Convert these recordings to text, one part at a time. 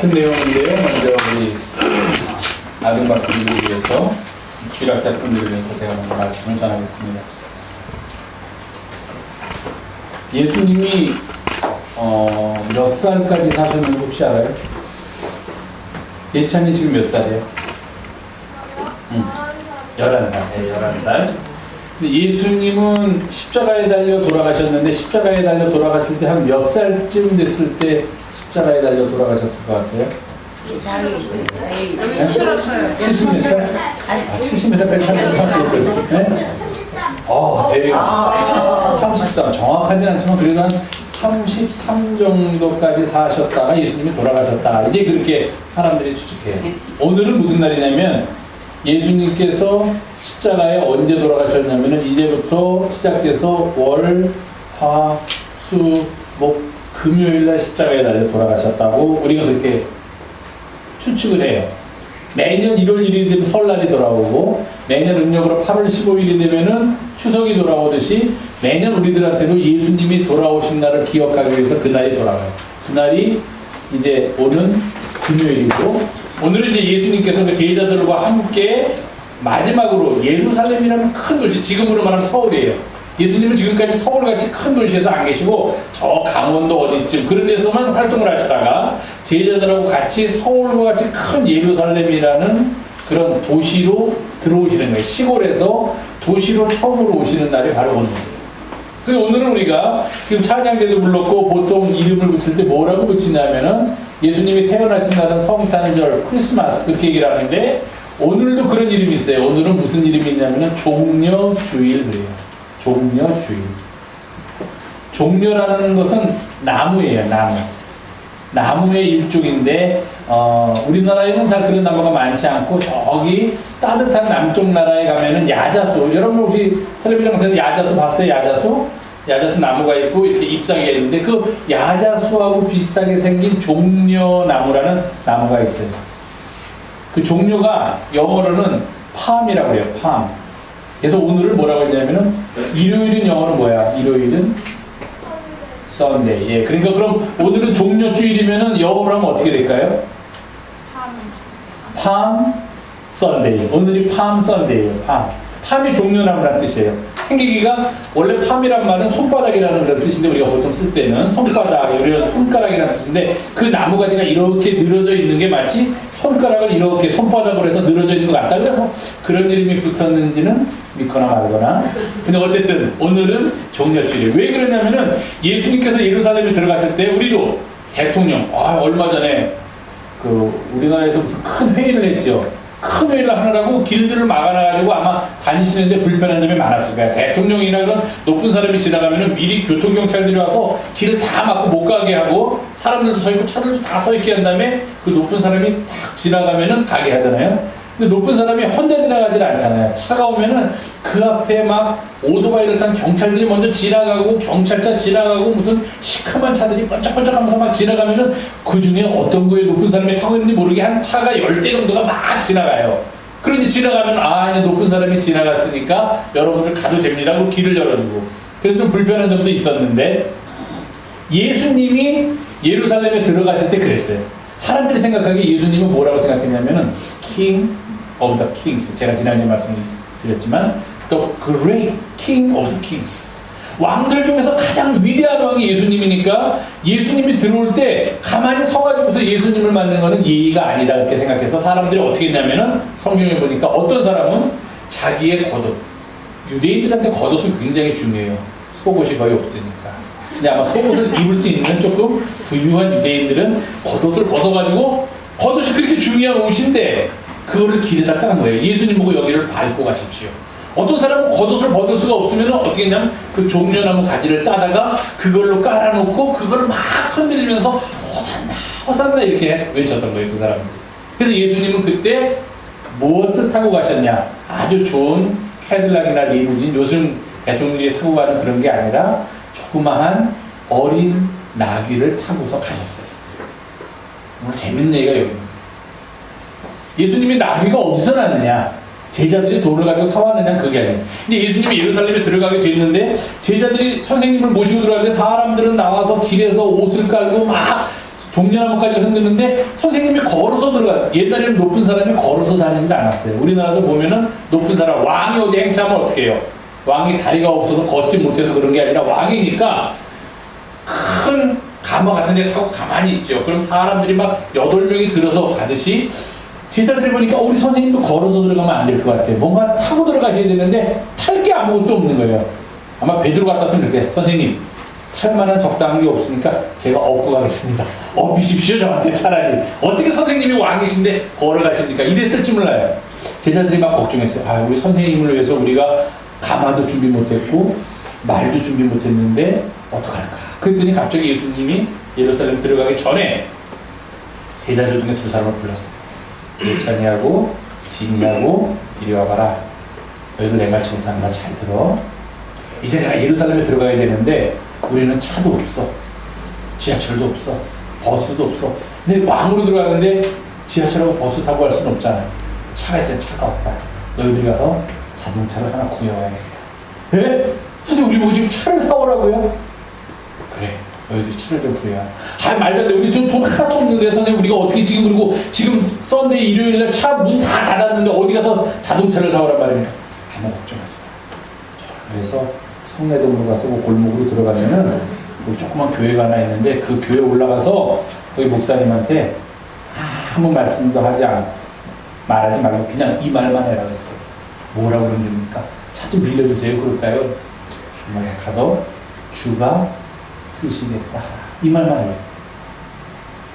같은 내용인데요. 먼저 우리 아등 박사님을 위해서 귀락 학생들을 위해서 제가 먼저 말씀을 전하겠습니다. 예수님이 몇 살까지 사셨는지 혹시 알아요? 예찬이 지금 몇 살이에요? 11살. 네, 11살. 예수님은 십자가에 달려 돌아가셨는데 십자가에 달려 돌아가실 때 한 몇 살쯤 됐을 때 십자가에 달려 돌아가셨을 것 같아요? 70몇 살? 70몇 살까지 사셨거든요. 네? 대가 33. 정확하진 않지만 그래도 한 33 정도까지 사셨다가 예수님이 돌아가셨다. 이제 그렇게 사람들이 추측해요. 오늘은 무슨 날이냐면 예수님께서 십자가에 언제 돌아가셨냐면은 이제부터 시작돼서 월, 화, 수, 목, 금요일날 십자가에 달려 돌아가셨다고 우리가 그렇게 추측을 해요. 매년 1월 1일이 되면 설날이 돌아오고 매년 음력으로 8월 15일이 되면은 추석이 돌아오듯이 매년 우리들한테도 예수님이 돌아오신 날을 기억하기 위해서 그날이 돌아와요. 그날이 이제 오는 금요일이고 오늘은 이제 예수님께서 그 제자들과 함께 마지막으로 예루살렘이라는 큰 도시, 지금으로 말하면 서울이에요. 예수님은 지금까지 서울같이 큰 도시에서 안 계시고 저 강원도 어디쯤 그런 데서만 활동을 하시다가 제자들하고 같이 서울과 같이 큰 예루살렘이라는 그런 도시로 들어오시는 거예요. 시골에서 도시로 처음으로 오시는 날이 바로 오늘이에요. 그래서 오늘은 우리가 지금 찬양대도 불렀고 보통 이름을 붙일 때 뭐라고 붙이냐면은 예수님이 태어나신 날은 성탄절, 크리스마스 그렇게 얘기를 하는데 오늘도 그런 이름이 있어요. 오늘은 무슨 이름이 있냐면은 종려주일 그래요. 종려주일. 종려라는 것은 나무예요. 나무의 일종인데 우리나라에는 잘 그런 나무가 많지 않고 저기 따뜻한 남쪽 나라에 가면은 야자수, 여러분 혹시 텔레비전 같은 야자수 봤어요? 야자수 나무가 있고 이렇게 잎사귀가 있는데 그 야자수하고 비슷하게 생긴 종려나무라는 나무가 있어요. 그 종려가 영어로는 팜이라고 해요. 팜. 그래서 오늘을 뭐라고 했냐면은 일요일은 영어로 뭐야? 일요일은 Sunday. 예. 그러니까 그럼 오늘은 종려주일이면은 영어로 하면 어떻게 될까요? Palm Sunday. 오늘이 Palm Sunday예요. 팜이 종려나무라는 뜻이에요. 생기기가 원래 팜이란 말은 손바닥이라는 그런 뜻인데 우리가 보통 쓸 때는 손바닥, 이런 손가락이라는 뜻인데 그 나무가지가 이렇게 늘어져 있는 게 마치 손가락을 이렇게 손바닥으로 해서 늘어져 있는 것 같다. 그래서 그런 이름이 붙었는지는 믿거나 말거나. 근데 어쨌든 오늘은 종려주일이에요. 왜 그러냐면은 예수님께서 예루살렘에 들어가실 때 우리도 대통령 얼마 전에 그 우리나라에서 무슨 큰 회의를 했죠. 큰 회의를 하느라고 길들을 막아놔가지고 아마 다니시는데 불편한 점이 많았을 거예요. 대통령이나 그런 높은 사람이 지나가면은 미리 교통경찰들이 와서 길을 다 막고 못 가게 하고 사람들도 서 있고 차들도 다 서 있게 한 다음에 그 높은 사람이 딱 지나가면은 가게 하잖아요. 근데 높은 사람이 혼자 지나가질 않잖아요. 차가 오면은 그 앞에 막 오토바이를 탄 경찰들이 먼저 지나가고 경찰차 지나가고 무슨 시커먼 차들이 번쩍번쩍 하면서 막 지나가면은 그 중에 어떤 거에 높은 사람이 타고 있는지 모르게 한 차가 10대 정도가 막 지나가요. 그런지 지나가면 이제 높은 사람이 지나갔으니까 여러분들 가도 됩니다 하고 길을 열어주고 그래서 좀 불편한 점도 있었는데 예수님이 예루살렘에 들어가실 때 그랬어요. 사람들이 생각하기에 예수님은 뭐라고 생각했냐면은 King of the Kings. 제가 지난주에 말씀드렸지만 The Great King of the Kings. 왕들 중에서 가장 위대한 왕이 예수님이니까 예수님이 들어올 때 가만히 서가지고서 예수님을 맞는 것은 예의가 아니다 이렇게 생각해서 사람들이 어떻게 했냐면은 성경에 보니까 어떤 사람은 자기의 겉옷, 유대인들한테 겉옷은 굉장히 중요해요. 속옷이 거의 없으니까. 근데 아마 속옷을 입을 수 있는 조금 부유한 유대인들은 겉옷을 벗어가지고 겉옷이 그렇게 중요한 옷인데 그거를 길에다 깐 거예요. 예수님 보고 여기를 밟고 가십시오. 어떤 사람은 겉옷을 벗을 수가 없으면 어떻게 했냐면 그 종려나무 가지를 따다가 그걸로 깔아놓고 그걸 막 흔들면서 호산나 호산나 이렇게 외쳤던 거예요. 그 사람은. 그래서 예수님은 그때 무엇을 타고 가셨냐? 아주 좋은 캐딜락이나 리무진, 요즘 대통령이 타고 가는 그런 게 아니라 조그마한 어린 나귀를 타고서 가셨어요. 오늘 재밌는 얘기가 여기입니다. 예수님이 나귀가 어디서 났느냐? 제자들이 돈을 가지고 사왔느냐? 그게 아니에요. 근데 예수님이 예루살렘에 들어가게 됐는데 제자들이 선생님을 모시고 들어가는데 사람들은 나와서 길에서 옷을 깔고 막 종려나무까지 흔드는데 선생님이 걸어서 들어가. 옛날에는 높은 사람이 걸어서 다니지 않았어요. 우리나라도 보면은 높은 사람, 왕이 어디 행차하면 어떻게 해요? 왕이 다리가 없어서 걷지 못해서 그런 게 아니라 왕이니까 큰 가마 같은 데 타고 가만히 있죠. 그럼 사람들이 막 8명이 들어서 가듯이 제자들이 보니까 우리 선생님도 걸어서 들어가면 안 될 것 같아요. 뭔가 타고 들어가셔야 되는데 탈 게 아무것도 없는 거예요. 아마 베드로 같다 으면 그래. 선생님 탈 만한 적당한 게 없으니까 제가 업고 가겠습니다. 업히십시오 저한테 차라리. 어떻게 선생님이 왕이신데 걸어가십니까? 이랬을지 몰라요. 제자들이 막 걱정했어요. 아, 우리 선생님을 위해서 우리가 가마도 준비 못했고 말도 준비 못했는데 어떡할까? 그랬더니 갑자기 예수님이 예루살렘 들어가기 전에 제자들 중에 2사람을 불렀어요. 예찬이하고 진이하고 이리 와봐라. 너희들 내 말 잘못하는 말 잘 들어. 이제 내가 예루살렘에 들어가야 되는데 우리는 차도 없어. 지하철도 없어. 버스도 없어. 근데 왕으로 들어가는데 지하철하고 버스 타고 갈 수는 없잖아. 차가 있어야 차가 없다. 너희들이 가서 자동차를 하나 구해와야겠다. 에? 선생님 우리 보고 지금 차를 사오라고요? 그래. 너희들이 차를 좀 구해와. 아 말도 안 돼. 우리 돈 하나도 없는데 선생님 우리가 어떻게 지금 그리고 지금 썬데이 일요일날 차 문 다 닫았는데 어디 가서 자동차를 사오란 말입니까? 아무 걱정하지 마. 그래서 성내동으로 가서 그 골목으로 들어가면은 그 조그만 교회가 하나 있는데 그 교회 올라가서 거기 목사님한테 아무 말씀도 말하지 말고 그냥 이 말만 해라 그랬어요. 뭐라고 그러면 됩니까? 차 좀 빌려주세요. 그럴까요? 정말 가서 주가 쓰시겠다. 이 말만 해요.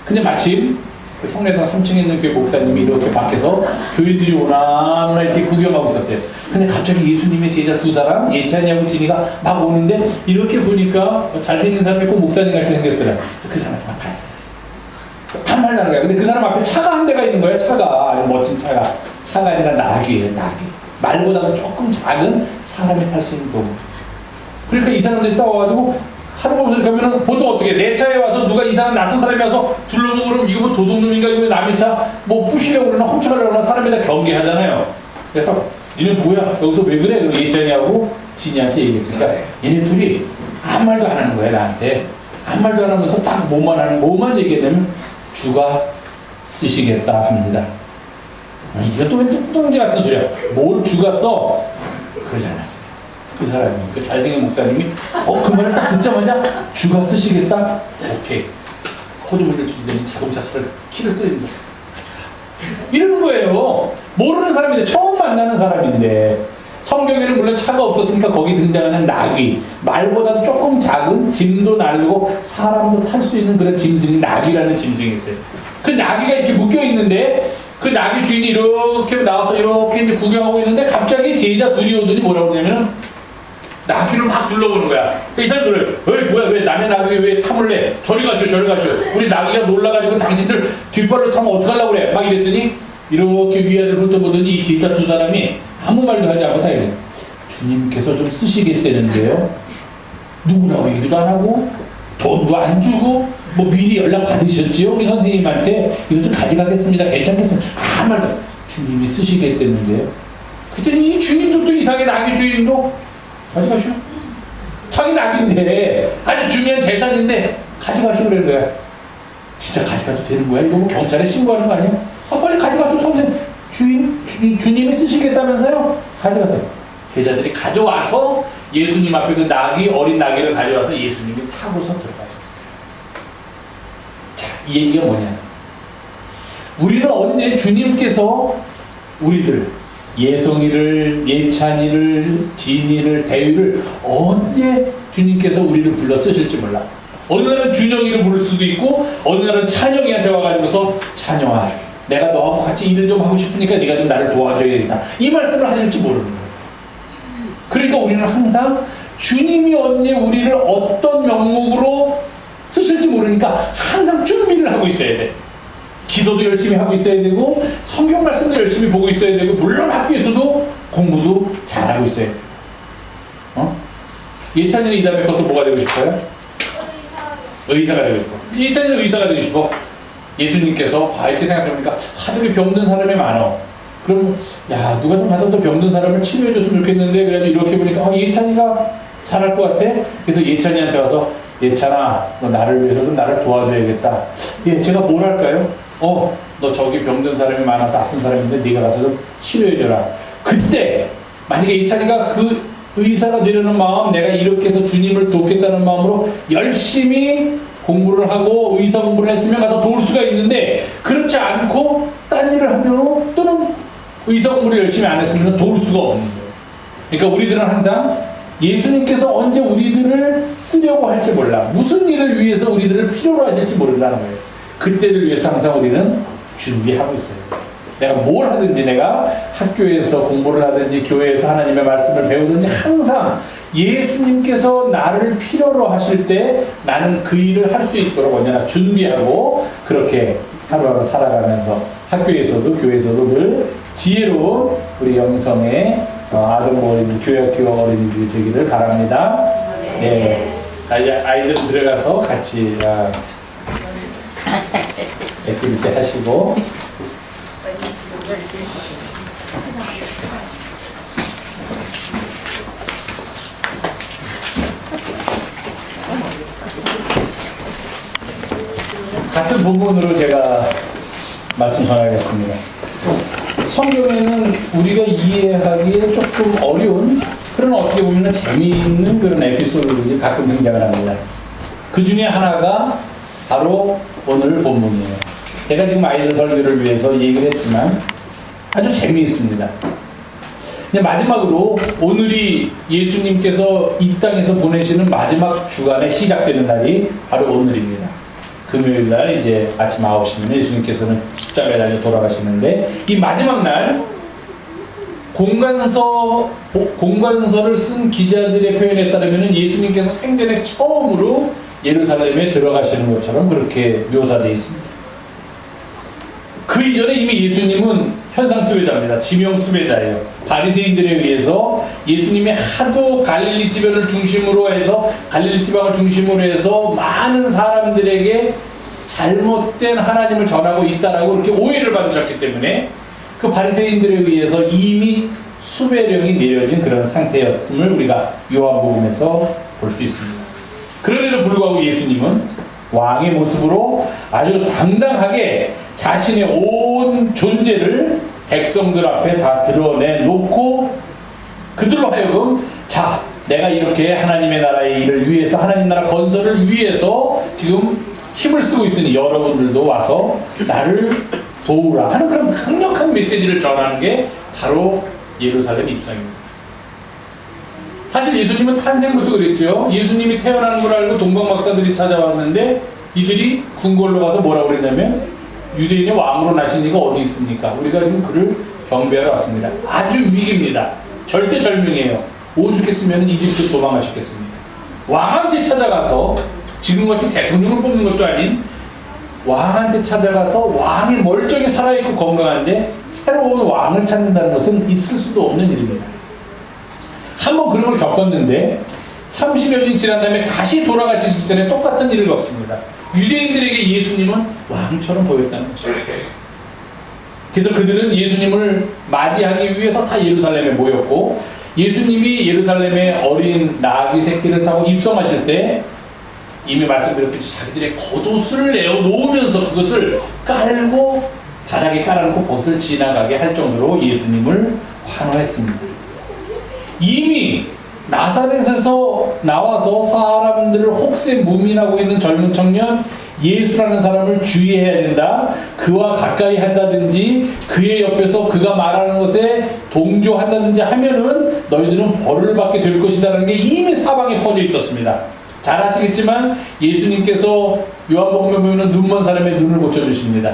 근데 마침 그 성내동 3층에 있는 교회 목사님이 이렇게 밖에서 교인들이 오나오나 이렇게 구경하고 있었어요. 근데 갑자기 예수님의 제자 2사람, 예찬이하고 진이가 막 오는데 이렇게 보니까 잘생긴 사람이 있고 목사님 같이 생겼더라. 그 사람한테 막 갔어요. 한 말도 안 하는 거야. 근데 그 사람 앞에 차가 한 대가 있는 거야. 차가. 아주 멋진 차가. 차가 아니라 낙이에요. 낙이. 말보다는 조금 작은 사람이 탈 수 있는 도구. 그러니까 이 사람들이 따와가지고 차를 보면서 가면은 보통 어떻게 내 차에 와서 누가 이상한 낯선 사람이 와서 둘러보고 그러면 이거 뭐 도둑놈인가 이거 남의 차 뭐 부시려고 그러나 훔쳐가려고 그러나 사람에다 경계하잖아요. 그래서 얘는 뭐야 여기서 왜 그래? 그리고 예찬이하고 진이한테 얘기했으니까 얘네 둘이 아무 말도 안 하는 거야 나한테. 아무 말도 안 하면서 딱 뭐만 얘기했냐면 주가 쓰시겠다 합니다. 이건 또 왜 뚱뚱지 같은 소리야. 뭘 주가 써? 그러지 않았어요. 그 사람이 그 잘생긴 목사님이 그 말을 딱 듣자마자 주가 쓰시겠다? 오케이. 호주머니를 주더니 자동차 차를 키를 끄면서 가져가. 이러는 거예요. 모르는 사람인데 처음 만나는 사람인데 성경에는 물론 차가 없었으니까 거기 등장하는 나귀 말보다도 조금 작은 짐도 나르고 사람도 탈 수 있는 그런 짐승이 나귀라는 짐승이 있어요. 그 나귀가 이렇게 묶여 있는데 그 나귀 주인이 이렇게 나와서 이렇게 이제 구경하고 있는데 갑자기 제자 둘이 오더니 뭐라고 그러냐면 나귀를 막 둘러보는 거야. 이 사람들을 뭐야 왜 남의 나귀 왜 탐을 내? 저리 가시오. 우리 나귀가 놀라가지고 당신들 뒷발로 타면 어떡하려고 그래? 막 이랬더니 이렇게 위아래를 훑어보더니 이 제자 2사람이 아무 말도 하지 않고 다 이래. 주님께서 좀 쓰시겠다는데요. 누구라고 얘기도 안 하고 돈도 안 주고 뭐 미리 연락 받으셨지요? 우리 선생님한테 이거 좀 가져가겠습니다. 괜찮겠습니다. 아무 말도 주님이 쓰시겠다는데요. 그랬더니 이 주인도 또 이상하게 나귀 주인도 가져가시오. 자기 낙인데 아주 중요한 재산인데 가져가시오 그러는 거야. 진짜 가져가도 되는 거야? 이거 뭐 경찰에 신고하는 거 아니야? 빨리 가져가시오. 선생님 주님이 쓰시겠다면서요? 가져가세요. 제자들이 가져와서 예수님 앞에 그 나귀 어린 나귀를 가져와서 예수님이 타고서 들어가셨어요. 자, 이 얘기가 뭐냐? 우리는 언제 주님께서 우리들 예성이를, 예찬이를, 진이를, 대위를 언제 주님께서 우리를 불러 쓰실지 몰라. 어느 날은 준영이를 부를 수도 있고 어느 날은 찬영이한테 와가지고서 찬영아 내가 너하고 같이 일을 좀 하고 싶으니까 네가 좀 나를 도와줘야 되겠다. 이 말씀을 하실지 모르는 거예요. 그러니까 우리는 항상 주님이 언제 우리를 어떤 명목으로 쓰실지 모르니까 항상 준비를 하고 있어야 돼. 기도도 열심히 하고 있어야 되고 성경 말씀도 열심히 보고 있어야 되고 물론 학교에서도 공부도 잘하고 있어야 돼. 예찬이는 이 다음에 커서 뭐가 되고 싶어요? 의사가 되고 싶어. 예찬이는 의사가 되고 싶어. 예수님께서 이렇게 생각해보니까 하도 병든 사람이 많아. 그럼 야 누가 좀 가서 저 병든 사람을 치료해줬으면 좋겠는데 그래도 이렇게 보니까 예찬이가 잘할 것 같아. 그래서 예찬이한테 와서 예찬아, 너 나를 위해서도 나를 도와줘야겠다. 예, 제가 뭘 할까요? 너 저기 병든 사람이 많아서 아픈 사람인데 네가 가서 좀 치료해줘라. 그때 만약에 예찬이가 그 의사가 되려는 마음, 내가 이렇게 해서 주님을 돕겠다는 마음으로 열심히 공부를 하고 의사 공부를 했으면 가서 도울 수가 있는데, 그렇지 않고 딴 일을 하면 또는 의사 공부를 열심히 안 했으면 도울 수가 없는 거예요. 그러니까 우리들은 항상 예수님께서 언제 우리들을 쓰려고 할지 몰라. 무슨 일을 위해서 우리들을 필요로 하실지 모른다는 거예요. 그때를 위해서 항상 우리는 준비하고 있어요. 내가 뭘 하든지, 내가 학교에서 공부를 하든지 교회에서 하나님의 말씀을 배우든지 항상 예수님께서 나를 필요로 하실 때 나는 그 일을 할 수 있도록 언제나 준비하고 그렇게 하루하루 살아가면서 학교에서도 교회에서도 늘 지혜로운 우리 영성의 아동부 어린이, 교육교 어린이들이 되기를 바랍니다. 네. 자, 이제 아이들 들어가서 같이 액티비티 하시고. 같은 부분으로 제가 말씀 전하겠습니다. 성경에는 우리가 이해하기에 조금 어려운, 그런 어떻게 보면 재미있는 그런 에피소드들이 가끔 등장을 합니다. 그 중에 하나가 바로 오늘 본문이에요. 제가 지금 아이들 설교를 위해서 얘기를 했지만 아주 재미있습니다. 이제 마지막으로 오늘이 예수님께서 이 땅에서 보내시는 마지막 주간에 시작되는 날이 바로 오늘입니다. 금요일 날 이제 아침 9시면 예수님께서는 십자가에 달려 돌아가시는데, 이 마지막 날 공관서를 쓴 기자들의 표현에 따르면 예수님께서 생전에 처음으로 예루살렘에 들어가시는 것처럼 그렇게 묘사되어 있습니다. 그 이전에 이미 예수님은 현상 수배자입니다. 지명 수배자예요. 바리새인들에 의해서 예수님이 하도 갈릴리 지방을 중심으로 해서 많은 사람들에게 잘못된 하나님을 전하고 있다라고 이렇게 오해를 받으셨기 때문에 그 바리새인들에 의해서 이미 수배령이 내려진 그런 상태였음을 우리가 요한복음에서 볼 수 있습니다. 그런데도 불구하고 예수님은 왕의 모습으로 아주 당당하게 자신의 온 존재를 백성들 앞에 다 드러내놓고 그들로 하여금, 자, 내가 이렇게 하나님의 나라의 일을 위해서, 하나님 나라 건설을 위해서 지금 힘을 쓰고 있으니 여러분들도 와서 나를 도우라 하는 그런 강력한 메시지를 전하는 게 바로 예루살렘 입성입니다. 사실 예수님은 탄생부터 그랬죠. 예수님이 태어나는 걸 알고 동방박사들이 찾아왔는데 이들이 궁궐로 가서 뭐라고 그랬냐면, 유대인의 왕으로 나신 이가 어디 있습니까? 우리가 지금 그를 경배하러 왔습니다. 아주 위기입니다. 절대 절명이에요. 오죽했으면 이집트 도망가셨겠습니까? 왕한테 찾아가서, 지금같이 대통령을 뽑는 것도 아닌 왕한테 찾아가서 왕이 멀쩡히 살아있고 건강한데 새로운 왕을 찾는다는 것은 있을 수도 없는 일입니다. 한번 그런 걸 겪었는데 30여 년 지난 다음에 다시 돌아가시기 전에 똑같은 일을 겪습니다. 유대인들에게 예수님은 왕처럼 보였다는 것입니다. 그래서 그들은 예수님을 맞이하기 위해서 다 예루살렘에 모였고, 예수님이 예루살렘에 어린 나귀 새끼를 타고 입성하실 때 이미 말씀드렸듯이 자기들의 겉옷을 내어놓으면서 그것을 깔고 바닥에 깔아놓고 그것을 지나가게 할 정도로 예수님을 환호했습니다. 이미 나사렛에서 나와서 사람들을 혹세 무민하고 있는 젊은 청년 예수라는 사람을 주의해야 된다, 그와 가까이 한다든지 그의 옆에서 그가 말하는 것에 동조한다든지 하면은 너희들은 벌을 받게 될 것이라는 게 이미 사방에 퍼져 있었습니다. 잘 아시겠지만 예수님께서 요한복음에 보면 눈먼 사람의 눈을 고쳐주십니다.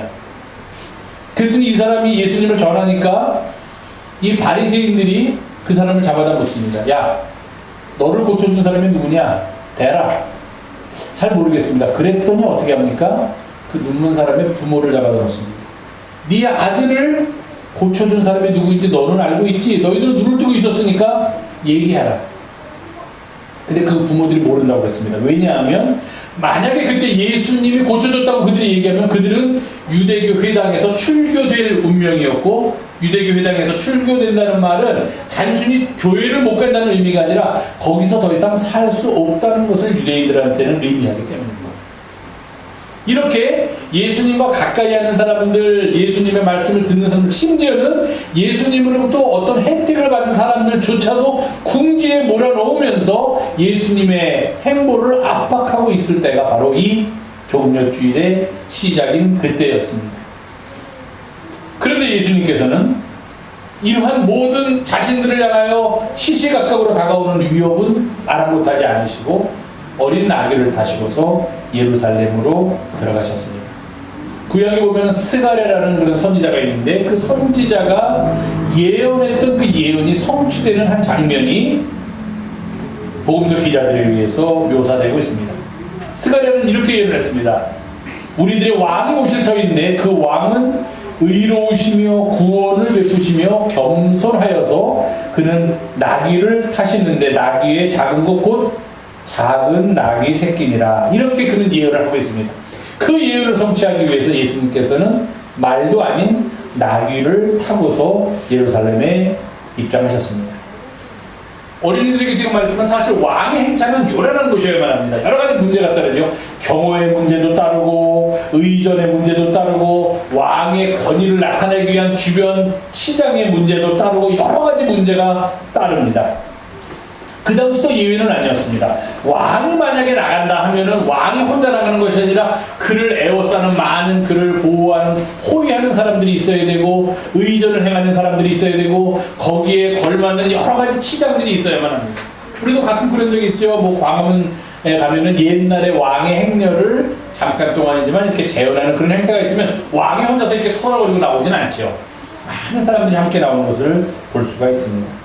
그랬더니 이 사람이 예수님을 전하니까 이 바리새인들이 그 사람을 잡아다 묻습니다. 야, 너를 고쳐준 사람이 누구냐? 대라. 잘 모르겠습니다. 그랬더니 어떻게 합니까? 그 눈먼 사람의 부모를 잡아다 놓습니다. 네 아들을 고쳐준 사람이 누구인지 너는 알고 있지? 너희들은 눈을 뜨고 있었으니까 얘기하라. 근데 그 부모들이 모른다고 했습니다. 왜냐하면 만약에 그때 예수님이 고쳐줬다고 그들이 얘기하면 그들은 유대교 회당에서 출교될 운명이었고, 유대교 회당에서 출교된다는 말은 단순히 교회를 못 간다는 의미가 아니라 거기서 더 이상 살 수 없다는 것을 유대인들한테는 의미하기 때문입니다. 이렇게 예수님과 가까이 하는 사람들, 예수님의 말씀을 듣는 사람들, 심지어는 예수님으로부터 어떤 혜택을 받은 사람들조차도 궁지에 몰아넣으면서 예수님의 행보를 압박하고 있을 때가 바로 이 종려주일의 시작인 그때였습니다. 그런데 예수님께서는 이러한 모든 자신들을 향하여 시시각각으로 다가오는 위협은 아랑곳하지 않으시고 어린 나귀를 타시고서 예루살렘으로 들어가셨습니다. 구약에 보면 스가랴라는 그런 선지자가 있는데 그 선지자가 예언했던 그 예언이 성취되는 한 장면이 복음서 기자들에 의해서 묘사되고 있습니다. 스가랴는 이렇게 예언했습니다. 우리들의 왕이 오실 터인데 그 왕은 의로우시며 구원을 베푸시며 겸손하여서 그는 나귀를 타시는데 나귀의 작은 것 곧 작은 나귀 새끼니라. 이렇게 그는 예언을 하고 있습니다. 그 예언을 성취하기 위해서 예수님께서는 말도 아닌 나귀를 타고서 예루살렘에 입장하셨습니다. 어린이들에게 지금 말했지만 사실 왕의 행차는 요란한 것이어야만 합니다. 여러 가지 문제가 따르죠. 경호의 문제도 따르고 의전의 문제도 따르고 왕의 권위를 나타내기 위한 주변 치장의 문제도 따르고 여러 가지 문제가 따릅니다. 그 당시도 예외는 아니었습니다. 왕이 만약에 나간다 하면은 왕이 혼자 나가는 것이 아니라 그를 에워싸는 많은 그를 보호하는 호위하는 사람들이 있어야 되고 의전을 행하는 사람들이 있어야 되고 거기에 걸맞는 여러 가지 치장들이 있어야만 합니다. 우리도 가끔 그런 적이 있죠. 뭐 광화문에 가면은 옛날에 왕의 행렬을 잠깐 동안이지만 이렇게 재현하는 그런 행사가 있으면 왕이 혼자서 이렇게 털어버리고 나오진 않죠. 많은 사람들이 함께 나오는 것을 볼 수가 있습니다.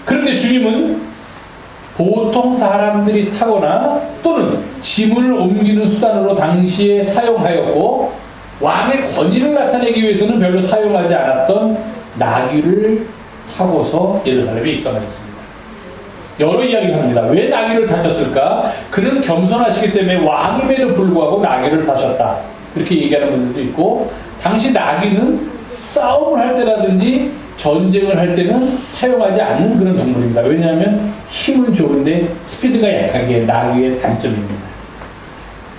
그런데 주님은 보통 사람들이 타거나 또는 짐을 옮기는 수단으로 당시에 사용하였고 왕의 권위를 나타내기 위해서는 별로 사용하지 않았던 나귀를 타고서 예루살렘에 입성하셨습니다. 여러 이야기를 합니다. 왜 나귀를 타셨을까? 그는 겸손하시기 때문에 왕임에도 불구하고 나귀를 타셨다. 그렇게 얘기하는 분들도 있고 당시 나귀는 싸움을 할 때라든지 전쟁을 할 때는 사용하지 않는 그런 동물입니다. 왜냐하면 힘은 좋은데 스피드가 약하기에 나귀의 단점입니다.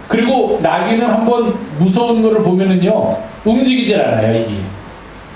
그리고 나귀는 한번 무서운 거를 보면은요 움직이질 않아요. 이게.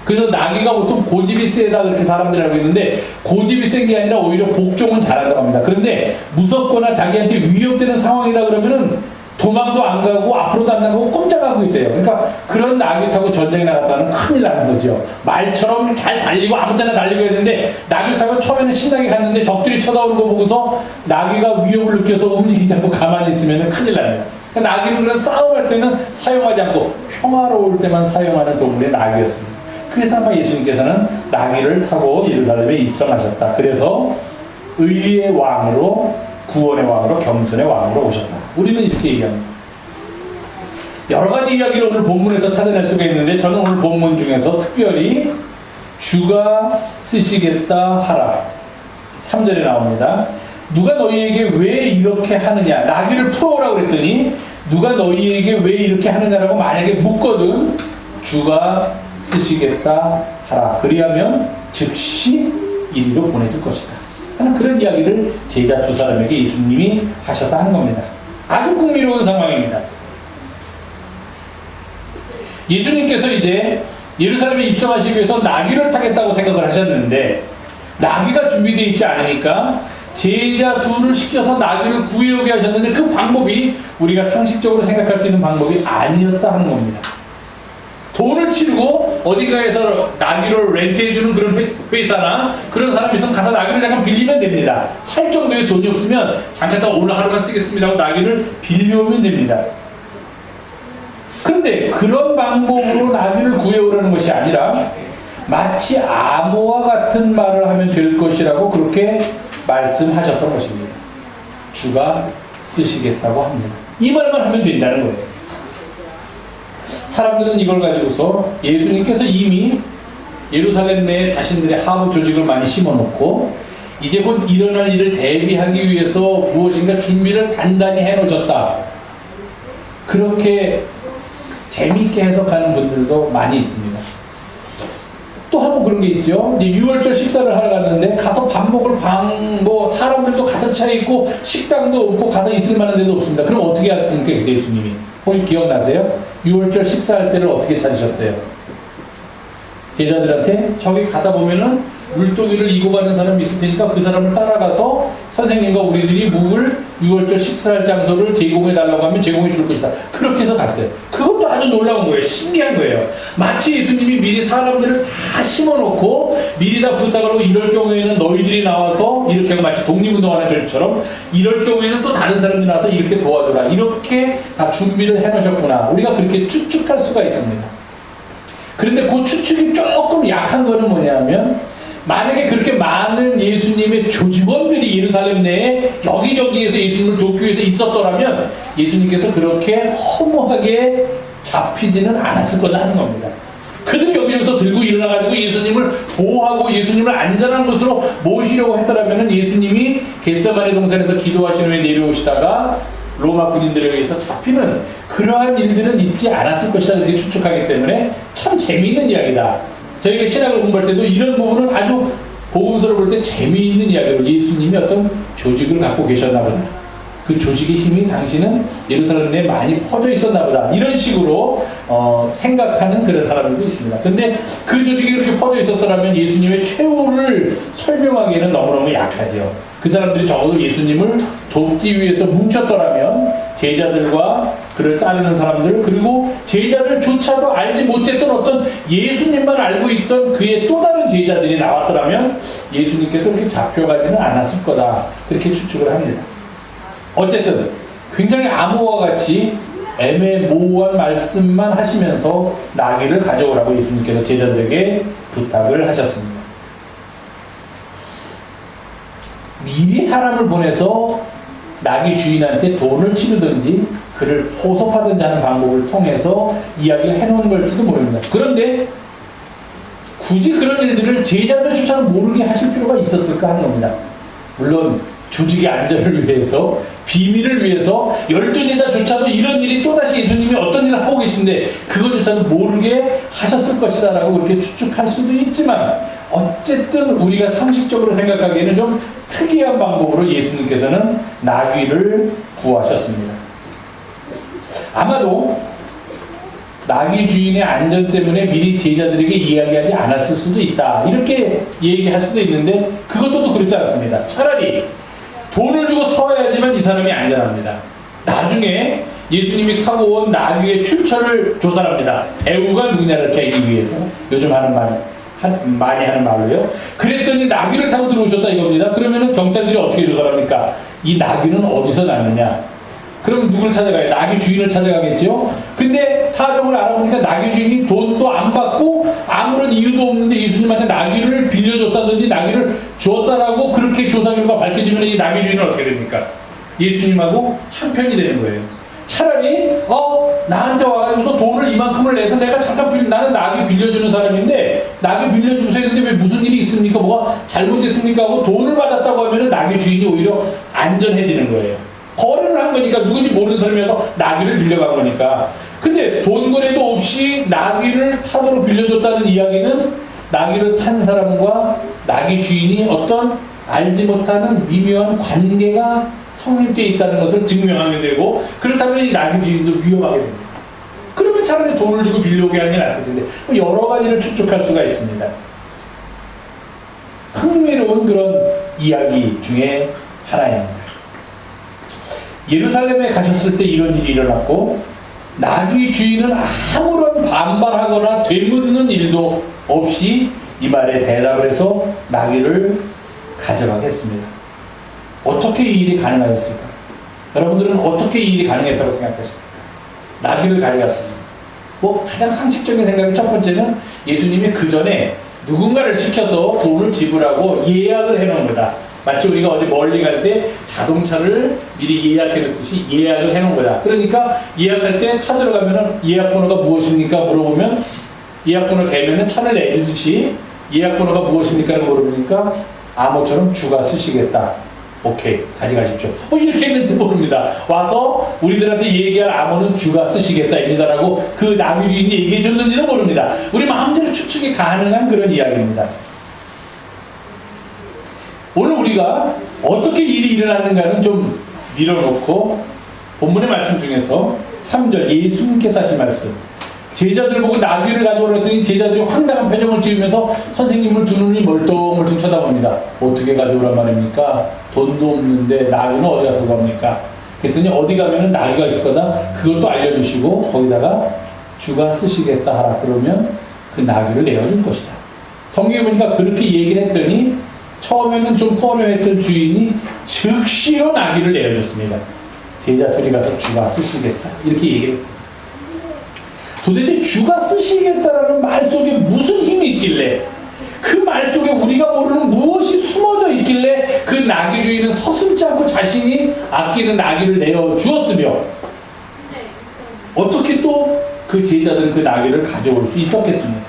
그래서 나귀가 보통 고집이 세다 그렇게 사람들이 알고 있는데 고집이 센 게 아니라 오히려 복종은 잘한다고 합니다. 그런데 무섭거나 자기한테 위협되는 상황이다 그러면은 도망도 안 가고 앞으로도 안 나가고 꼼짝하고 있대요. 그러니까 그런 나귀 타고 전쟁에 나갔다는 큰일 나는 거죠. 말처럼 잘 달리고 아무 때나 달리고 했는데 나귀를 타고 처음에는 신나게 갔는데 적들이 쳐다오는 거 보고서 나귀가 위협을 느껴서 움직이지 않고 가만히 있으면 큰일 납니다. 그러니까 나귀는 그런 싸움할 때는 사용하지 않고 평화로울 때만 사용하는 동물의 나귀였습니다. 그래서 아마 예수님께서는 나귀를 타고 예루살렘에 입성하셨다. 그래서 의의 왕으로 구원의 왕으로 겸손의 왕으로 오셨다. 우리는 이렇게 얘기합니다. 여러 가지 이야기를 오늘 본문에서 찾아낼 수가 있는데 저는 오늘 본문 중에서 특별히 주가 쓰시겠다 하라 3절에 나옵니다. 누가 너희에게 왜 이렇게 하느냐 나귀를 풀어오라고 그랬더니 누가 너희에게 왜 이렇게 하느냐라고 만약에 묻거든 주가 쓰시겠다 하라 그리하면 즉시 이리로 보내줄 것이다 하는 그런 이야기를 제자 두 사람에게 예수님이 하셨다 하는 겁니다. 아주 흥미로운 상황입니다. 예수님께서 이제 예루살렘에 입성하시기 위해서 나귀를 타겠다고 생각을 하셨는데 나귀가 준비되어 있지 않으니까 제자 둘을 시켜서 나귀를 구해오게 하셨는데 그 방법이 우리가 상식적으로 생각할 수 있는 방법이 아니었다 하는 겁니다. 돈을 치르고 어디가에서 나귀를 렌트해주는 그런 회사나 그런 사람이 있으면 가서 나귀를 잠깐 빌리면 됩니다. 살 정도의 돈이 없으면 잠깐 더 오늘 하루만 쓰겠습니다 하고 나귀를 빌려오면 됩니다. 그런데 그런 방법으로 나귀를 구해오라는 것이 아니라 마치 암호와 같은 말을 하면 될 것이라고 그렇게 말씀하셨던 것입니다. 주가 쓰시겠다고 합니다. 이 말만 하면 된다는 거예요. 사람들은 이걸 가지고서 예수님께서 이미 예루살렘 내에 자신들의 하부 조직을 많이 심어놓고 이제 곧 일어날 일을 대비하기 위해서 무엇인가 준비를 단단히 해놓으셨다. 그렇게 재미있게 해석하는 분들도 많이 있습니다. 또 한 번 그런 게 있죠. 이제 유월절 식사를 하러 갔는데 가서 밥 먹을 뭐 사람들도 가득 차 있고 식당도 없고 가서 있을 만한 데도 없습니다. 그럼 어떻게 하셨습니까? 그때 예수님이 혹시 기억나세요? 유월절 식사할 때를 어떻게 찾으셨어요? 제자들한테 저기 가다 보면은 물동이를 이고 가는 사람이 있을 테니까 그 사람을 따라가서 선생님과 우리들이 묵을 유월절 식사할 장소를 제공해 달라고 하면 제공해 줄 것이다. 그렇게 해서 갔어요. 그것도 아주 놀라운 거예요. 신기한 거예요. 마치 예수님이 미리 사람들을 다 심어놓고 미리 다 부탁하고 이럴 경우에는 너희들이 나와서 이렇게 하고 마치 독립운동하는 절처럼 이럴 경우에는 또 다른 사람들이 나와서 이렇게 도와줘라. 이렇게 다 준비를 해놓으셨구나. 우리가 그렇게 추측할 수가 있습니다. 그런데 그 추측이 조금 약한 거는 뭐냐면 만약에 그렇게 많은 예수님의 조직원들이 예루살렘 내에 여기저기에서 예수님을 돕기 위해서 있었더라면 예수님께서 그렇게 허무하게 잡히지는 않았을 거다 하는 겁니다. 그들이 여기저기서 들고 일어나가지고 예수님을 보호하고 예수님을 안전한 곳으로 모시려고 했더라면 예수님이 겟세마네 동산에서 기도하신 후에 내려오시다가 로마 군인들에 의해서 잡히는 그러한 일들은 있지 않았을 것이다 그렇게 추측하기 때문에 참 재미있는 이야기다. 저희가 신학을 공부할 때도 이런 부분은 아주 복음서를 볼 때 재미있는 이야기로 예수님이 어떤 조직을 갖고 계셨나 보다. 그 조직의 힘이 당신은 예루살렘 내에 많이 퍼져 있었나 보다. 이런 식으로 생각하는 그런 사람들도 있습니다. 근데 그 조직이 그렇게 퍼져 있었더라면 예수님의 최후를 설명하기에는 너무너무 약하죠. 그 사람들이 적어도 예수님을 돕기 위해서 뭉쳤더라면 제자들과 그를 따르는 사람들 그리고 제자들조차도 알지 못했던 어떤 예수님만 알고 있던 그의 또 다른 제자들이 나왔더라면 예수님께서 그렇게 잡혀가지는 않았을 거다. 그렇게 추측을 합니다. 어쨌든 굉장히 암호와 같이 애매모호한 말씀만 하시면서 나귀를 가져오라고 예수님께서 제자들에게 부탁을 하셨습니다. 미리 사람을 보내서 나귀 주인한테 돈을 치르든지 그를 포섭하든지 하는 방법을 통해서 이야기를 해놓은 걸지도 모릅니다. 그런데 굳이 그런 일들을 제자들조차는 모르게 하실 필요가 있었을까 하는 겁니다. 물론 조직의 안전을 위해서 비밀을 위해서 12제자조차도 이런 일이 또다시 예수님이 어떤 일을 하고 계신데 그것조차도 모르게 하셨을 것이다 라고 그렇게 추측할 수도 있지만 어쨌든 우리가 상식적으로 생각하기에는 좀 특이한 방법으로 예수님께서는 나귀를 구하셨습니다. 아마도 나귀 주인의 안전 때문에 미리 제자들에게 이야기하지 않았을 수도 있다. 이렇게 얘기할 수도 있는데 그것도 또 그렇지 않습니다. 차라리 돈을 주고 서야지만 이 사람이 안전합니다. 나중에 예수님이 타고 온 나귀의 출처를 조사합니다. 배우가 누구냐를 알기 위해서 요즘 많이 하는 말로요. 그랬더니 나귀를 타고 들어오셨다 이겁니다. 그러면은 경찰들이 어떻게 조사를 합니까? 이 나귀는 어디서 났느냐? 그럼 누구를 찾아가요? 나귀 주인을 찾아가겠죠? 근데 사정을 알아보니까 나귀 주인이 돈도 안 받고 아무런 이유도 없는데 예수님한테 나귀를 빌려줬다든지 나귀를 주었다라고 그렇게 조사 결과 밝혀지면 이 나귀 주인은 어떻게 됩니까? 예수님하고 한편이 되는 거예요. 차라리 나한테 와가지고서 돈을 이만큼을 내서 내가 잠깐 나는 나귀 빌려주는 사람인데 나귀 빌려주세요 했는데 왜 무슨 일이 있습니까? 뭐가 잘못됐습니까? 하고 돈을 받았다고 하면 나귀 주인이 오히려 안전해지는 거예요. 거래를 한 거니까 누군지 모르는 사람이어서 나귀를 빌려간 거니까. 근데 돈 거래도 없이 나귀를 타도록 빌려줬다는 이야기는 나귀를 탄 사람과 나귀 주인이 어떤 알지 못하는 미묘한 관계가 성립되어 있다는 것을 증명하게 되고 그렇다면 이 나귀 주인도 위험하게 됩니다. 그러면 차라리 돈을 주고 빌려오게 하는 게 낫을 텐데 여러 가지를 추측할 수가 있습니다. 흥미로운 그런 이야기 중에 하나입니다. 예루살렘에 가셨을 때 이런 일이 일어났고 나귀 주인은 아무런 반발하거나 되묻는 일도 없이 이 말에 대답을 해서 나귀를 가져가겠습니다. 어떻게 이 일이 가능하였을까? 여러분들은 어떻게 이 일이 가능했다고 생각하십니까? 나귀를 가져갔습니다. 가장 상식적인 생각이 첫 번째는 예수님이 그 전에 누군가를 시켜서 돈을 지불하고 예약을 해놓은 거다. 마치 우리가 어디 멀리 갈 때 자동차를 미리 예약해 놓듯이 예약을 해놓은 거다. 그러니까 예약할 때 찾으러 가면은 예약번호가 무엇입니까? 물어보면 예약번호 되면은 차를 내주듯이 예약번호가 무엇입니까? 물어보니까 암호처럼 주가 쓰시겠다. 오케이, 가져가십시오. 이렇게 했는지 모릅니다. 와서 우리들한테 얘기할 암호는 주가 쓰시겠다입니다라고 그 나귀 주인이 얘기해 줬는지도 모릅니다. 우리 마음대로 추측이 가능한 그런 이야기입니다. 오늘 우리가 어떻게 일이 일어났는가는 좀 밀어놓고 본문의 말씀 중에서 3절 예수님께서 하신 말씀, 제자들 보고 나귀를 가져오라 했더니 제자들이 황당한 표정을 지으면서 선생님을 두 눈이 멀뚱멀뚱 쳐다봅니다. 어떻게 가져오란 말입니까? 돈도 없는데 나귀는 어디 가서 갑니까? 그랬더니 어디 가면은 나귀가 있을 거다. 그것도 알려주시고 거기다가 주가 쓰시겠다 하라. 그러면 그 나귀를 내어줄 것이다. 성경에 보니까 그렇게 얘기를 했더니 처음에는 좀 꺼려했던 주인이 즉시로 나귀를 내어줬습니다. 제자 둘이 가서 주가 쓰시겠다 이렇게 얘기를 했고, 도대체 주가 쓰시겠다라는 말 속에 무슨 힘이 있길래, 그 말 속에 우리가 모르는 무엇이 숨어져 있길래 그 나귀 주인은 서슴지 않고 자신이 아끼는 나귀를 내어주었으며 어떻게 또 그 제자들은 그 나귀를 가져올 수 있었겠습니까?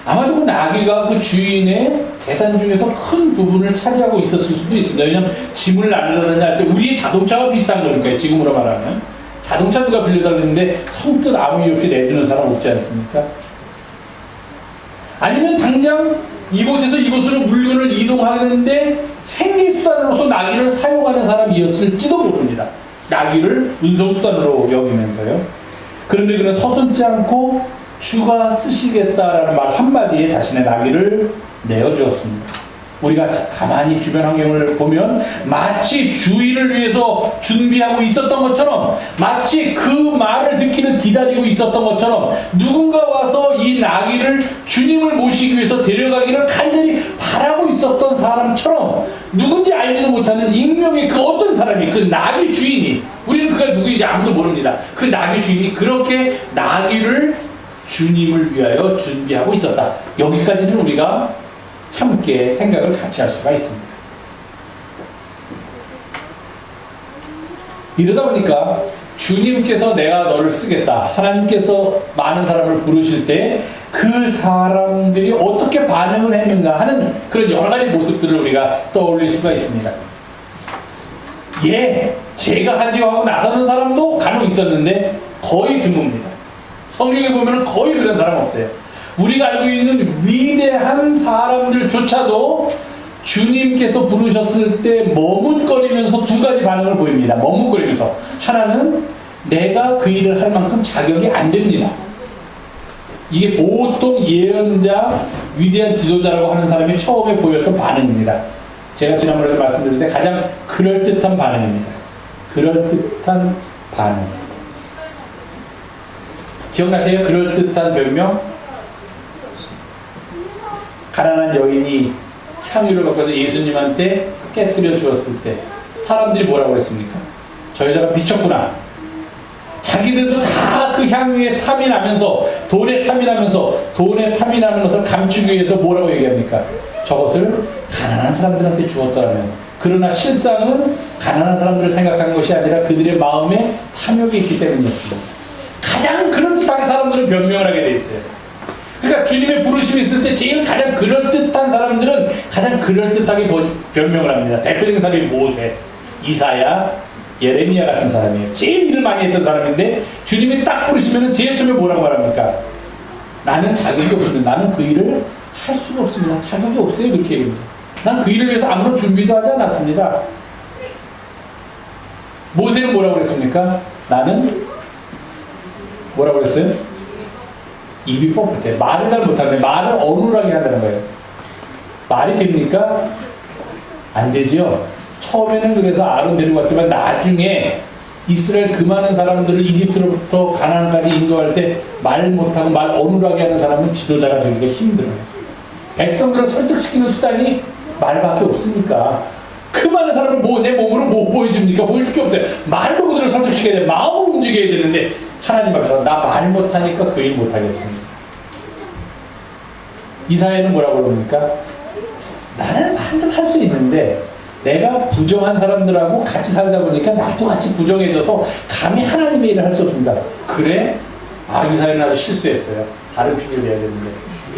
아마도 그 나귀가 그 주인의 재산 중에서 큰 부분을 차지하고 있었을 수도 있습니다. 왜냐하면 짐을 나르다니 할 때 우리의 자동차와 비슷한 거니까요. 지금으로 말하면 자동차 누가 빌려달라는데 선뜻 아무 이유 없이 내주는 사람 없지 않습니까? 아니면 당장 이곳에서 이곳으로 물건을 이동하는데 생리수단으로서 나귀를 사용하는 사람이었을지도 모릅니다. 나귀를 운송수단으로 여기면서요. 그런데 그는 서슴지 않고 주가 쓰시겠다라는 말 한마디에 자신의 나귀를 내어주었습니다. 우리가 가만히 주변 환경을 보면 마치 주인을 위해서 준비하고 있었던 것처럼, 마치 그 말을 듣기를 기다리고 있었던 것처럼, 누군가 와서 이 나귀를 주님을 모시기 위해서 데려가기를 간절히 바라고 있었던 사람처럼, 누군지 알지도 못하는 익명의 그 어떤 사람이, 그 나귀 주인이, 우리는 그가 누구인지 아무도 모릅니다. 그 나귀 주인이 그렇게 나귀를 주님을 위하여 준비하고 있었다. 여기까지는 우리가 함께 생각을 같이 할 수가 있습니다. 이러다 보니까 주님께서 내가 너를 쓰겠다, 하나님께서 많은 사람을 부르실 때 그 사람들이 어떻게 반응을 했는가 하는 그런 여러 가지 모습들을 우리가 떠올릴 수가 있습니다. 제가 하지요 하고 나서는 사람도 간혹 있었는데 거의 드뭅니다. 성경에 보면 거의 그런 사람 없어요. 우리가 알고 있는 위대한 사람들조차도 주님께서 부르셨을 때 머뭇거리면서 두 가지 반응을 보입니다. 머뭇거리면서, 하나는 내가 그 일을 할 만큼 자격이 안 됩니다. 이게 보통 예언자, 위대한 지도자라고 하는 사람이 처음에 보였던 반응입니다. 제가 지난번에도 말씀드릴 때 가장 그럴듯한 반응입니다. 그럴듯한 반응. 기억나세요? 그럴듯한 별명? 가난한 여인이 향유를 갖고서 예수님한테 깨뜨려 주었을 때 사람들이 뭐라고 했습니까? 저 여자가 미쳤구나. 자기들도 다 그 향유에 탐이 나면서, 돈에 탐이 나면서, 돈에 탐이 나는 것을 감추기 위해서 뭐라고 얘기합니까? 저것을 가난한 사람들한테 주었더라면. 그러나 실상은 가난한 사람들을 생각한 것이 아니라 그들의 마음에 탐욕이 있기 때문이었습니다. 가장 그럴듯하게 사람들은 변명을 하게 돼 있어요. 그러니까 주님의 부르심이 있을 때 제일 가장 그럴듯한 사람들은 가장 그럴듯하게 변명을 합니다. 대표적인 사람이 모세, 이사야, 예레미야 같은 사람이에요. 제일 일을 많이 했던 사람인데 주님이 딱 부르시면 제일 처음에 뭐라고 말합니까? 나는 자격이 없습니다. 나는 그 일을 할 수가 없습니다. 자격이 없어요. 그렇게 얘기합니다. 난 그 일을 위해서 아무런 준비도 하지 않았습니다. 모세는 뭐라고 그랬습니까? 나는 뭐라고 그랬어요? 입이 뻣뻣해. 말을 잘 못하는데 말을 어눌하게 한다는 거예요. 말이 됩니까? 안 되죠. 처음에는 그래서 아론 데리고 갔지만 나중에 이스라엘 그 많은 사람들을 이집트로부터 가나안까지 인도할 때 말 못하고 말 어눌하게 하는 사람은 지도자가 되기가 힘들어요. 백성들을 설득시키는 수단이 말밖에 없으니까 그 많은 사람을 내 몸으로 뭐 보여줍니까? 보여줄 게 없어요. 말로 그들을 설득시켜야 돼. 마음을 움직여야 되는데 하나님 앞에서 나 말 못하니까 그 일 못하겠습니다. 이사야는 뭐라고 그럽니까? 나는 말을 할 수 있는데 내가 부정한 사람들하고 같이 살다 보니까 나도 같이 부정해져서 감히 하나님의 일을 할 수 없습니다. 그래? 이사야는 아주 실수했어요. 다른 핑계를 내야 되는데.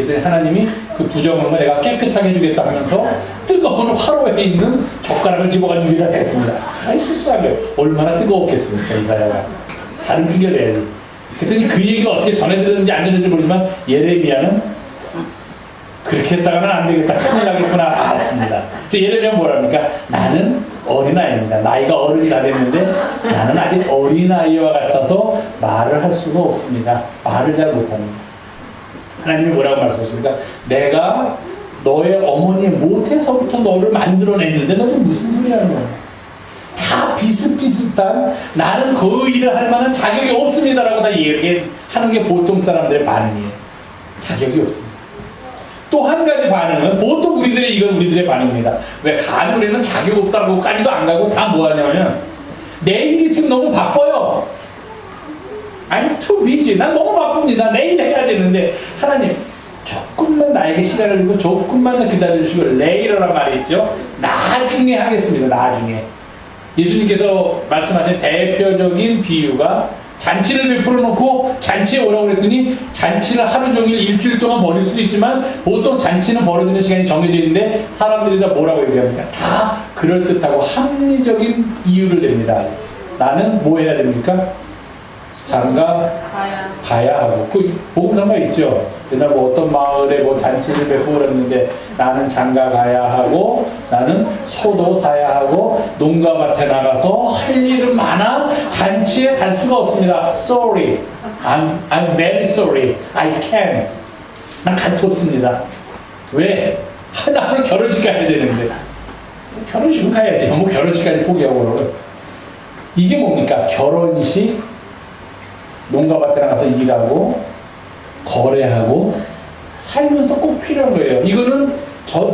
그랬더니 하나님이 그 부정한 거 내가 깨끗하게 해주겠다 하면서 뜨거운 화로에 있는 젓가락을 집어간 유리가 됐습니다. 실수한 거예요. 얼마나 뜨거웠겠습니까, 이사야가. 다른 핑계를 내야지. 그랬더니 그 얘기가 어떻게 전해들었는지 안 전해들었는지 모르지만 예레미야는 그렇게 했다가는 안 되겠다. 큰일 나겠구나. 알았습니다. 예레미야는 뭐랍니까? 나는 어린아이입니다. 나이가 어른이 다 됐는데 나는 아직 어린아이와 같아서 말을 할 수가 없습니다. 말을 잘 못합니다. 하나님이 뭐라고 말씀하십니까? 내가 너의 어머니의 못에서부터 너를 만들어냈는데 너 지금 무슨 소리 하는 거야? 다 비슷비슷한 나는 그 일을 할 만한 자격이 없습니다라고 다 얘기하는 게 보통 사람들의 반응이에요. 자격이 없습니다. 또 한 가지 반응은 보통 이건 우리들의 반응입니다. 왜 감히 우리는 자격 없다고까지도 안 가고 다 뭐 하냐면 내 일이 지금 너무 바빠요. I'm too busy. 난 너무 바쁩니다. 내일 해야 되는데 하나님 조금만 나에게 시간을 주고 조금만 더 기다려주시고 레이러란 말이 있죠. 나중에 하겠습니다. 나중에. 예수님께서 말씀하신 대표적인 비유가 잔치를 베풀어 놓고 잔치에 오라고 그랬더니 잔치를 하루 종일 일주일 동안 벌일 수도 있지만 보통 잔치는 벌어지는 시간이 정해져 있는데 사람들이 다 뭐라고 얘기합니까? 다 그럴듯하고 합리적인 이유를 냅니다. 나는 뭐 해야 됩니까? 장가 가야 하고. 그 복음서가 있죠. 옛날 뭐 어떤 마을에 뭐 잔치를 베풀었는데 나는 장가 가야 하고 나는 소도 사야 하고 농가밭에 나가서 할 일은 많아 잔치에 갈 수가 없습니다. Sorry, I'm very sorry. I can't. 난 갈 수 없습니다. 왜? 나는 결혼식 가야 되는데. 결혼식은 가야지. 뭐 결혼식까지 포기하고 그러고. 이게 뭡니까? 결혼식, 농가밭에 나가서 일하고 거래하고 살면서 꼭 필요한 거예요. 이거는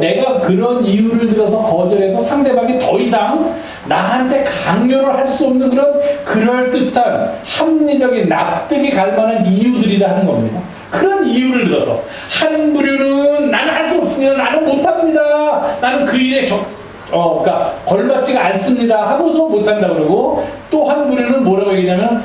내가 그런 이유를 들어서 거절해도 상대방이 더 이상 나한테 강요를 할 수 없는 그런 그럴듯한 합리적인 납득이 갈 만한 이유들이다 하는 겁니다. 그런 이유를 들어서 한 부류는 나는 할 수 없습니다. 나는 못합니다. 나는 그 일에 그러니까 걸맞지가 않습니다 하고서 못한다 그러고 또 한 부류는 뭐라고 얘기냐면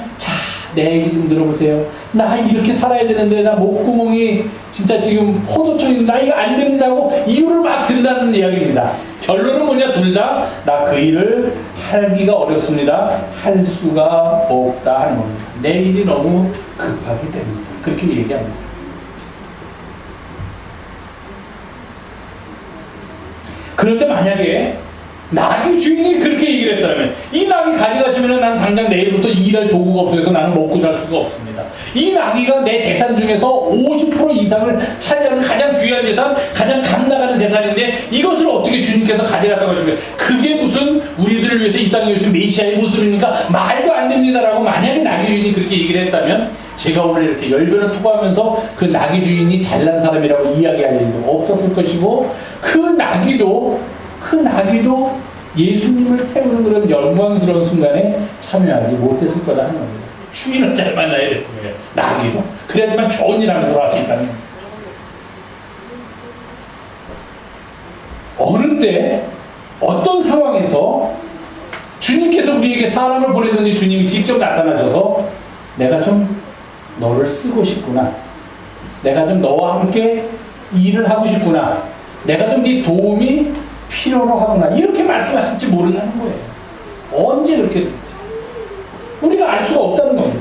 내 얘기 좀 들어보세요. 나 이렇게 살아야 되는데 나 목구멍이 진짜 지금 포도청인데 나 이거 안 됩니다 하고 이유를 막 든다는 이야기입니다. 결론은 뭐냐? 둘 다 나 그 일을 하기가 어렵습니다. 할 수가 없다 하는 겁니다. 내 일이 너무 급하기 때문이다. 그렇게 얘기합니다. 그런데 만약에 낙이 주인이 그렇게 얘기를 했다면 이 낙이 가져가시면 난 당장 내일부터 일할 도구가 없어서 나는 먹고 살 수가 없습니다. 이 낙이가 내 재산 중에서 50% 이상을 차지하는 가장 귀한 재산, 가장 값나가는 재산인데 이것을 어떻게 주님께서 가져갔다고 하십니까? 그게 무슨 우리들을 위해서 이 땅에 오신 메시아의 모습입니까? 말도 안 됩니다라고 만약에 낙의 주인이 그렇게 얘기를 했다면 제가 오늘 이렇게 열변을 토하면서 그 낙의 주인이 잘난 사람이라고 이야기할 일도 없었을 것이고 그 나귀도 예수님을 태우는 그런 영광스러운 순간에 참여하지 못했을 거다 하는 겁니다. 주인을 잘 만나야 될 거예요. 나귀도. 그래야지만 좋은 일 하면서 할 수 있다는 겁니다. 어느 때 어떤 상황에서 주님께서 우리에게 사람을 보내든지 주님이 직접 나타나셔서 내가 좀 너를 쓰고 싶구나. 내가 좀 너와 함께 일을 하고 싶구나. 내가 좀 네 도움이 필요로 하구나. 이렇게 말씀하실지 모른다는 거예요. 언제 그렇게 될지. 우리가 알 수가 없다는 겁니다.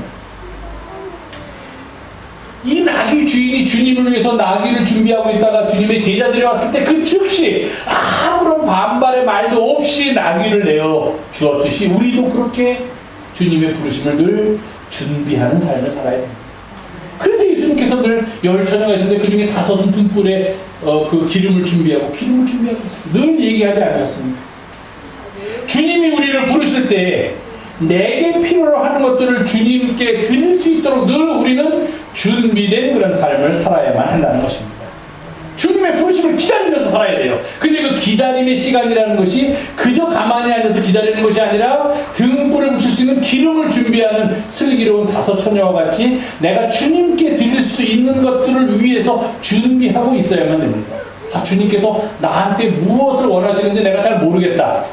이 나귀 주인이 주님을 위해서 나귀를 준비하고 있다가 주님의 제자들이 왔을 때 그 즉시 아무런 반발의 말도 없이 나귀를 내어 주었듯이 우리도 그렇게 주님의 부르심을 늘 준비하는 삶을 살아야 됩니다. 그래서 예수님께서 늘 10처녀가 있었는데 그 중에 5은 등불에 그 기름을 준비하고 늘 얘기하지 않으셨습니까? 주님이 우리를 부르실 때 내게 필요로 하는 것들을 주님께 드릴 수 있도록 늘 우리는 준비된 그런 삶을 살아야만 한다는 것입니다. 주님의 부르심을 기다리면서 살아야 돼요. 근데 그 기다림의 시간이라는 것이 그저 가만히 앉아서 기다리는 것이 아니라 등불을 붙일 수 있는 기름을 준비하는 슬기로운 5처녀와 같이 내가 주님께 드릴 수 있는 것들을 위해서 준비하고 있어야만 됩니다. 주님께서 나한테 무엇을 원하시는지 내가 잘 모르겠다.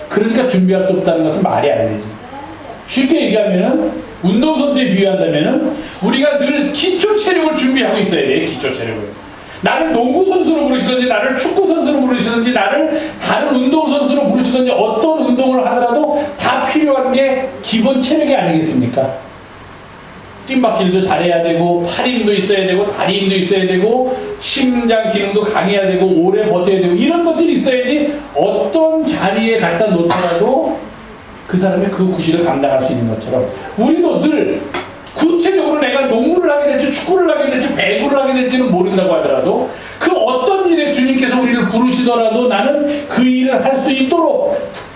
그러니까 준비할 수 없다는 것은 말이 안 되지. 쉽게 얘기하면은 운동선수에 비유한다면은 우리가 늘 기초 체력을 준비하고 있어야 돼요. 기초 체력을. 나를 농구 선수로 부르시든지 나를 축구 선수로 부르시든지 나를 다른 운동 선수로 부르시든지 어떤 운동을 하더라도 다 필요한 게 기본 체력이 아니겠습니까? 뜀박질도 잘해야 되고 팔 힘도 있어야 되고 다리 힘도 있어야 되고 심장 기능도 강해야 되고 오래 버텨야 되고 이런 것들이 있어야지 어떤 자리에 갖다 놓더라도 그 사람이 그 구실을 감당할 수 있는 것처럼 우리도 늘 구체적으로 내가 농구를 하게 될지 축구를 하게 될지 배구를 하게 될지는 모른다고 하더라도 그 어떤 일에 주님께서 우리를 부르시더라도 나는 그 일을 할 수 있도록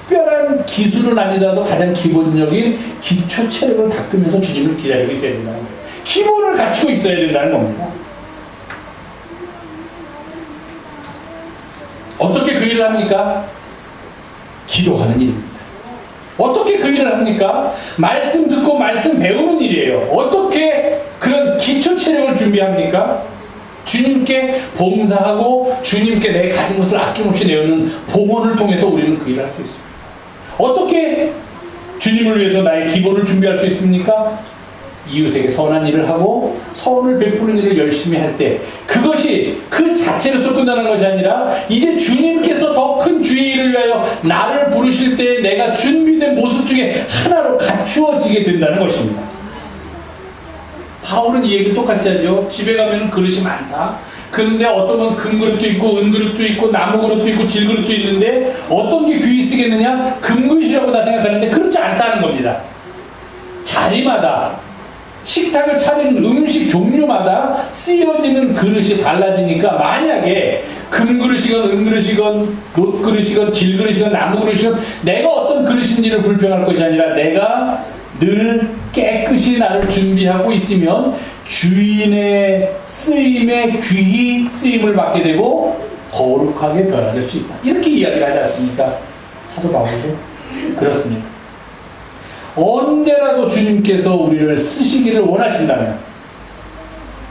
특별한 기술은 아니더라도 가장 기본적인 기초 체력을 닦으면서 주님을 기다리고 있어야 된다는 거예요. 기본을 갖추고 있어야 된다는 겁니다. 어떻게 그 일을 합니까? 기도하는 일입니다. 어떻게 그 일을 합니까? 말씀 듣고 말씀 배우는 일이에요. 어떻게 그런 기초 체력을 준비합니까? 주님께 봉사하고 주님께 내 가진 것을 아낌없이 내어놓는 봉헌을 통해서 우리는 그 일을 할 수 있습니다. 어떻게 주님을 위해서 나의 기본을 준비할 수 있습니까? 이웃에게 선한 일을 하고 선을 베푸는 일을 열심히 할 때 그것이 그 자체로서 끝나는 것이 아니라 이제 주님께서 더 큰 주의 일을 위하여 나를 부르실 때 내가 준비된 모습 중에 하나로 갖추어지게 된다는 것입니다. 바울은 이 얘기 똑같이 하죠. 집에 가면 그릇이 많다. 그런데 어떤 건 금그릇도 있고 은그릇도 있고 나무그릇도 있고 질그릇도 있는데 어떤 게 귀히 쓰겠느냐? 금그릇이라고 다 생각하는데 그렇지 않다는 겁니다. 자리마다 식탁을 차리는 음식 종류마다 쓰여지는 그릇이 달라지니까 만약에 금그릇이건 은그릇이건 놋그릇이건 질그릇이건 나무그릇이건 내가 어떤 그릇인지를 불평할 것이 아니라 내가 늘 깨끗이 나를 준비하고 있으면 주인의 쓰임에 귀히 쓰임을 받게 되고 거룩하게 변화될 수 있다. 이렇게 이야기를 하지 않습니까? 사도 바울도 그렇습니다. 언제라도 주님께서 우리를 쓰시기를 원하신다면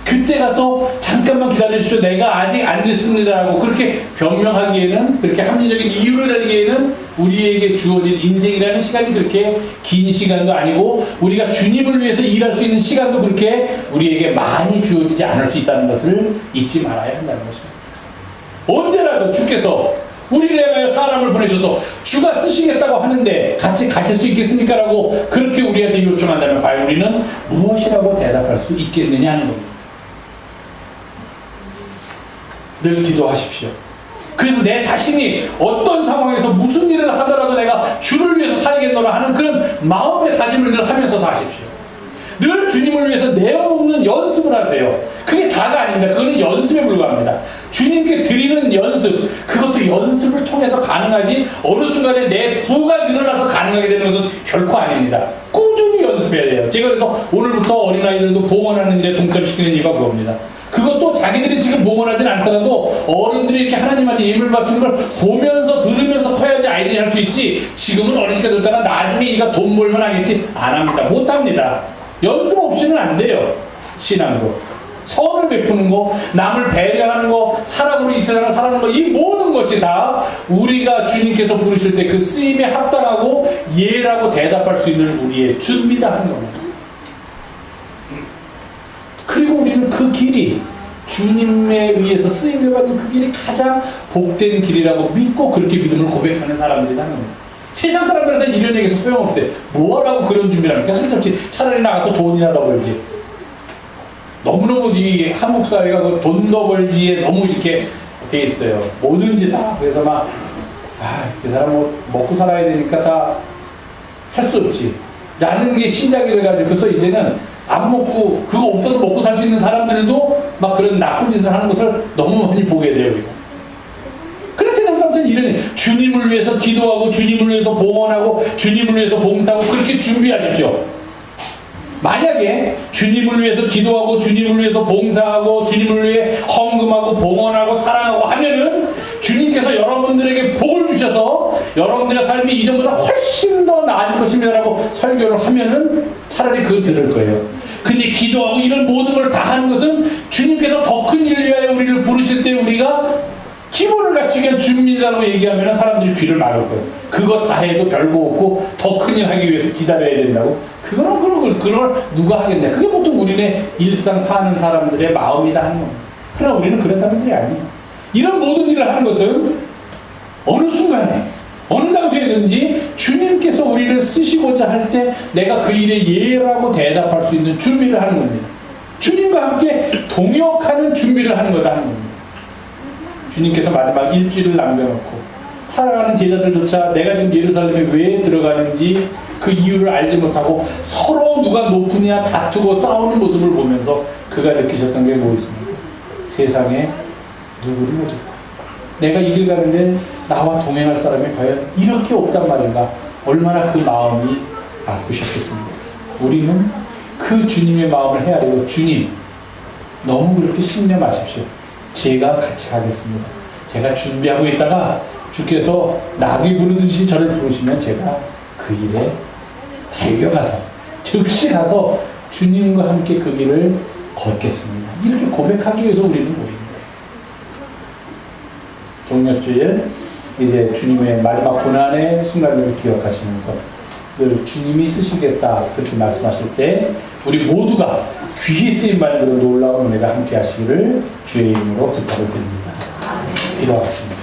그때 가서 잠깐만 기다려주십시오. 내가 아직 안 됐습니다라고 그렇게 변명하기에는 그렇게 합리적인 이유를 달기에는 우리에게 주어진 인생이라는 시간이 그렇게 긴 시간도 아니고 우리가 주님을 위해서 일할 수 있는 시간도 그렇게 우리에게 많이 주어지지 않을 수 있다는 것을 잊지 말아야 한다는 것입니다. 언제라도 주께서 우리를 위하여 사람을 보내셔서 주가 쓰시겠다고 하는데 같이 가실 수 있겠습니까? 라고 그렇게 우리한테 요청한다면 과연 우리는 무엇이라고 대답할 수 있겠느냐 하는 겁니다. 늘 기도하십시오. 그래서 내 자신이 어떤 상황에서 무슨 일을 하더라도 내가 주를 위해서 살겠노라 하는 그런 마음의 다짐을 늘 하면서 사십시오. 늘 주님을 위해서 내어놓는 연습을 하세요. 그게 다가 아닙니다. 그거는 연습에 불과합니다. 주님께 드리는 연습, 그것도 연습을 통해서 가능하지 어느 순간에 내 부가 늘어나서 가능하게 되는 것은 결코 아닙니다. 꾸준히 연습해야 돼요. 제가 그래서 오늘부터 어린아이들도 봉헌하는 일에 동참시키는 이유가 그겁니다. 그것도 자기들이 지금 봉헌하지는 않더라도 어른들이 이렇게 하나님한테 예물 바치는 걸 보면서 들으면서 커야지 아이들이 할 수 있지 지금은 어리니까 됐다가 나중에 이가 돈 벌면 하겠지 안 합니다. 못 합니다. 연습 없이는 안 돼요. 신앙으로. 선을 베푸는 거, 남을 배려하는 거, 사랑으로 이 세상을 살아가는 거, 이 모든 것이 다 우리가 주님께서 부르실 때 그 쓰임에 합당하고 예라고 대답할 수 있는 우리의 준비다 하는 겁니다. 그리고 우리는 그 길이 주님에 의해서 쓰임을 받는 그 길이 가장 복된 길이라고 믿고 그렇게 믿음을 고백하는 사람들이다 하는 겁니다. 세상 사람들한테 이런 얘기해서 소용없어요. 뭐하라고 그런 준비를 합니까? 쓸데없이 차라리 나가서 돈이나 더 벌지. 너무너무 이 한국 사회가 그 돈 더 벌지에 너무 이렇게 돼 있어요. 뭐든지 다. 그래서 막, 그 사람 뭐 먹고 살아야 되니까 다 할 수 없지. 라는 게 시작이 돼가지고, 그래서 이제는 안 먹고, 그거 없어도 먹고 살 수 있는 사람들도 막 그런 나쁜 짓을 하는 것을 너무 많이 보게 돼요. 그래서 세상 사람들은 이런, 주님을 위해서 기도하고, 주님을 위해서 봉헌하고, 주님을 위해서 봉사하고, 그렇게 준비하십시오. 만약에 주님을 위해서 기도하고 주님을 위해서 봉사하고 주님을 위해 헌금하고 봉헌하고 사랑하고 하면은 주님께서 여러분들에게 복을 주셔서 여러분들의 삶이 이전보다 훨씬 더 나아질 것입니다라고 설교를 하면은 차라리 그거 들을 거예요. 근데 기도하고 이런 모든 걸 다 하는 것은 주님께서 더 큰 일을 위하여 우리를 부르실 때 우리가 기본을 갖추기 준비다라고 얘기하면 사람들이 귀를 막을 거예요. 그거 다 해도 별거 없고 더 큰 일 하기 위해서 기다려야 된다고? 그걸 누가 하겠냐? 그게 보통 우리네 일상 사는 사람들의 마음이다 하는 겁니다. 그러나 우리는 그런 사람들이 아니에요. 이런 모든 일을 하는 것은 어느 순간에 어느 장소에든지 주님께서 우리를 쓰시고자 할 때 내가 그 일에 예라고 대답할 수 있는 준비를 하는 겁니다. 주님과 함께 동역하는 준비를 하는 거다 하는 겁니다. 주님께서 마지막 일주일을 남겨놓고 살아가는 제자들조차 내가 지금 예루살렘에 왜 들어가는지 그 이유를 알지 못하고 서로 누가 높으냐 다투고 싸우는 모습을 보면서 그가 느끼셨던 게 뭐 있습니까? 세상에 누구를 못 잊고 내가 이 길 가는데 나와 동행할 사람이 과연 이렇게 없단 말인가? 얼마나 그 마음이 아프셨겠습니까? 우리는 그 주님의 마음을 헤아리고 주님 너무 그렇게 신뢰 마십시오. 제가 같이 가겠습니다. 제가 준비하고 있다가 주께서 나귀 부르듯이 저를 부르시면 제가 그 일에 달려가서 즉시 가서 주님과 함께 그 길을 걷겠습니다. 이렇게 고백하기 위해서 우리는 모이는 거예요. 종려주일 이제 주님의 마지막 고난의 순간들을 기억하시면서 늘 주님이 쓰시겠다 그렇게 말씀하실 때 우리 모두가 귀히 쓰임 받는 그런 놀라운 은혜가 함께 하시기를 주의 이름으로 부탁을 드립니다. 기도하겠습니다.